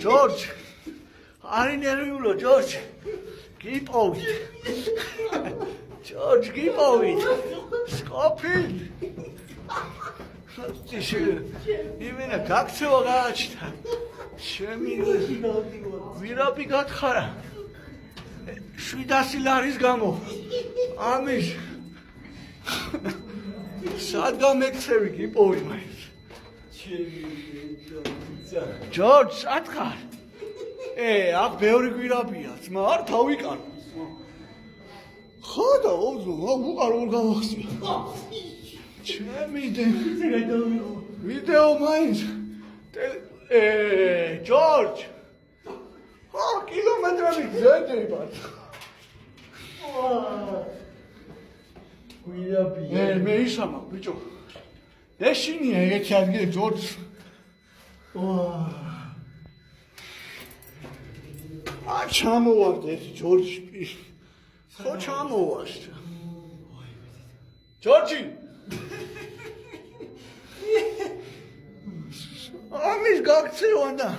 ჯორჯ არი ნერვიულო ჯორჯ გიპოვით ჯორჯ გიპოვით სკოფილდ იმენა გაქცევა გააჩნდა ჩემი ვირაპი გათხარა 700 ლარის გამო ამის სად გამექცევი გიპოვი მაინც ჯორჯ სათხარ აქ ბევრი გვირაბია ძმა არ თავიკარო ხო და უყარ ორ გავახსნი ჩემი ვიდეო მაინც ჯორჯ კილომეტრები გზედებათ გვირაბია მე ისამა ბიჭო ეშინია ეგეთი ადგილი ჯორჯ ჩამოვარდეთ ჯორჯი ხო ჩამოვარდეთ ჯორჯი ამის გაქცევა და